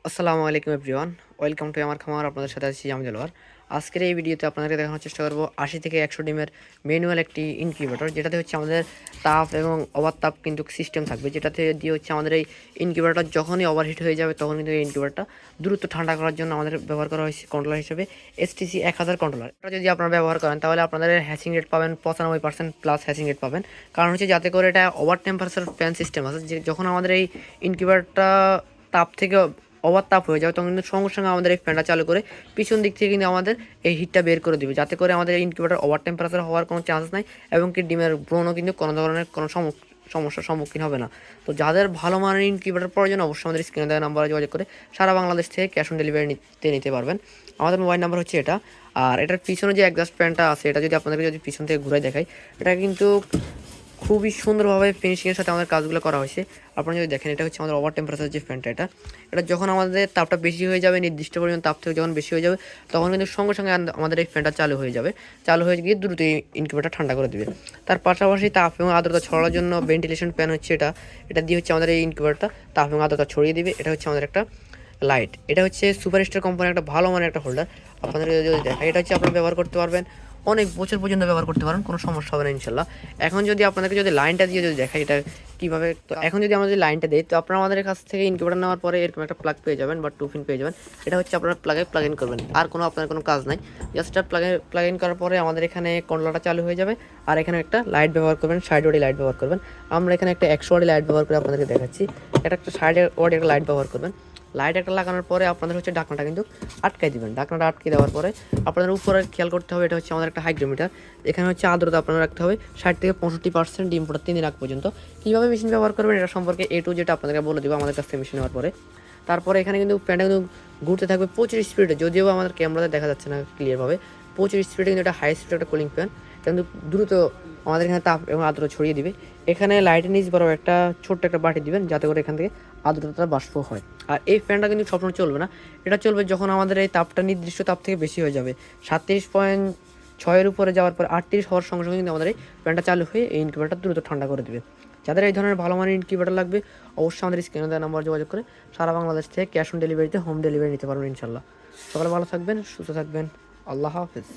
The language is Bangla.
আসসালামু আলাইকুম এভরিওয়ান, ওয়েলকাম টু আমার খামার। আপনাদের সাথে আছি আমি দেলোয়ার। আজকের এই ভিডিওতে আপনাদেরকে দেখানোর চেষ্টা করব 80 থেকে 100 ডিমের ম্যানুয়াল একটি ইনকিউবেটর, যেটাতে হচ্ছে আমাদের তাপ এবং ওভারতাপ কিন্তু সিস্টেম থাকবে, যেটাতে দিয়ে হচ্ছে আমাদের এই ইনকিউবেটর যখনই ওভারহিট হয়ে যাবে তখন কিন্তু এই ইনকিউবেটরটা দ্রুত ঠান্ডা করার জন্য আমাদের ব্যবহার করা হয়েছে কন্ট্রোলার হিসেবে STC 1000 কন্ট্রোলার। এটা যদি আপনারা ব্যবহার করেন তাহলে আপনাদের হ্যাচিং রেট পাবেন 95% প্লাস হ্যাচিং রেট পাবেন। কারণ হচ্ছে যাতে করে এটা ওভার টেম্পারেচার ফ্যান সিস্টেম আছে, যে যখন আমাদের এই ইনকিউবেটরটা তাপ থেকে ওভার তাপ হয়ে যাবে তখন কিন্তু সঙ্গে সঙ্গে আমাদের এই ফ্যানটা চালু করে পিছন দিক থেকে কিন্তু আমাদের এই হিটটা বের করে দিবে, যাতে করে আমাদের ইনকিউবেটর ওভার টেম্পারেচার হওয়ার কোনো চান্স নাই এবং কি ডিমের ব্রণও কিন্তু কোনো ধরনের কোনো সমস্যার সম্মুখীন হবে না। তো যাদের ভালো মানের ইনকিউবেটর প্রয়োজন অবশ্যই আমাদের স্ক্রিনে দেওয়া নাম্বারে যোগাযোগ করে সারা বাংলাদেশ থেকে ক্যাশ অন ডেলিভারি নিতে পারবেন। আমাদের মোবাইল নাম্বার হচ্ছে এটা। আর এটার পিছনে যে এক্সস্ট ফ্যানটা আছে এটা যদি আপনাদেরকে যদি পিছন থেকে ঘুরে দেখাই, এটা কিন্তু খুবই সুন্দরভাবে ফিনিশিংয়ের সাথে আমাদের কাজগুলো করা হয়েছে। আপনারা যদি দেখেন, এটা হচ্ছে আমাদের ওভার টেম্পারেচার যে ফ্যানটা, এটা যখন আমাদের তাপটা বেশি হয়ে যাবে, নির্দিষ্ট পরিমাণ তাপ থেকে যখন বেশি হয়ে যাবে তখন কিন্তু সঙ্গে সঙ্গে আমাদের এই ফ্যানটা চালু হয়ে গিয়ে দ্রুত এই ইনকিউবেটর ঠান্ডা করে দেবে। তার পাশাপাশি তাপ এবং আর্দ্রতা ছড়ানোর জন্য ভেন্টিলেশন ফ্যান হচ্ছে এটা দিয়ে হচ্ছে আমাদের এই ইনকিউবেটরটা তাপ এবং আর্দ্রতা ছড়িয়ে দিবে। এটা হচ্ছে আমাদের একটা লাইট। এটা হচ্ছে সুপারস্টার কোম্পানির একটা ভালো মানের একটা হোল্ডার। আপনাদের যদি দেখা, এটা হচ্ছে আপনারা ব্যবহার করতে পারবেন অনেক বছর পর্যন্ত ব্যবহার করতে পারেন, কোনো সমস্যা হবে না ইনশাল্লাহ। এখন যদি আপনাদেরকে যদি লাইনটা দিয়ে যদি দেখাই এটা কীভাবে, তো এখন যদি আমরা যদি লাইনটা দিই তো আপনারা আমাদের কাছ থেকে ইনকিউবেটর নেওয়ার পরে এরকম একটা প্লাগ পেয়ে যাবেন বা 2 পিন পেয়ে যাবেন। এটা হচ্ছে আপনারা প্লাগ ইন করবেন, আর আপনার কোনো কাজ নাই। জাস্ট প্লাগ ইন করার পরে আমাদের এখানে কন্ট্রোলারটা চালু হয়ে যাবে। আর এখানে একটা লাইট ব্যবহার করবেন, 60 ওয়াটের লাইট ব্যবহার করবেন। আমরা এখানে একটা 100 ওয়াটের লাইট ব্যবহার করে আপনাদেরকে দেখাচ্ছি। এটা একটা 60 ওয়াটের একটা লাইট ব্যবহার করবেন। লাইট একটা লাগানোর পরে আপনাদের হচ্ছে ঢাকনাটা কিন্তু আটকাই দিবেন। ঢাকনাটা আটকে দেওয়ার পরে আপনাদের উপরে খেয়াল করতে হবে, এটা হচ্ছে আমাদের একটা হাইগ্রোমিটার। এখানে হচ্ছে আর্দ্রতা আপনারা রাখতে হবে 60 থেকে 65% ডিম ফোটার 3 দিন আগ পর্যন্ত। কীভাবে মেশিন ব্যবহার করবেন এটা সম্পর্কে A to Z আপনাদেরকে বলে দেবো আমাদের কাছ থেকে মেশিন নেওয়ার পরে। তারপরে এখানে কিন্তু ফ্যানটা কিন্তু ঘুরতে থাকবে 25 স্পিডে, যদিও আমাদের ক্যামেরাতে দেখা যাচ্ছে না ক্লিয়ারভাবে। 25 স্পিডে কিন্তু একটা হাই স্পিড একটা কুলিং ফ্যান, কিন্তু দ্রুত আমাদের এখানে তাপ এবং আর্দ্রতা ছড়িয়ে দিবে। এখানে লাইটের নিচ বড় একটা ছোট্ট একটা বাটি দিবেন, যাতে করে এখান থেকে আর্দ্রতা বাষ্প হয়। আর এই ফ্যানটা কিন্তু সবসময় চলবে না, এটা চলবে যখন আমাদের এই তাপটা নির্দিষ্ট তাপ থেকে বেশি হয়ে যাবে। 37.6 উপরে যাওয়ার পর 38 হওয়ার সঙ্গে সঙ্গে কিন্তু আমাদের এই ফ্যানটা চালু হয়ে এই ইনকিউবেটরটা দ্রুত ঠান্ডা করে দেবে। যাদের এই ধরনের ভালো মানের ইনকিউবেটর লাগবে অবশ্যই আমাদের স্ক্রিনে দেওয়া নাম্বার যোগাযোগ করে সারা বাংলাদেশ থেকে ক্যাশ অন ডেলিভারিতে হোম ডেলিভারি নিতে পারবেন ইনশাল্লাহ। সকালে ভালো থাকবেন, সুস্থ থাকবেন। আল্লাহ হাফেজ।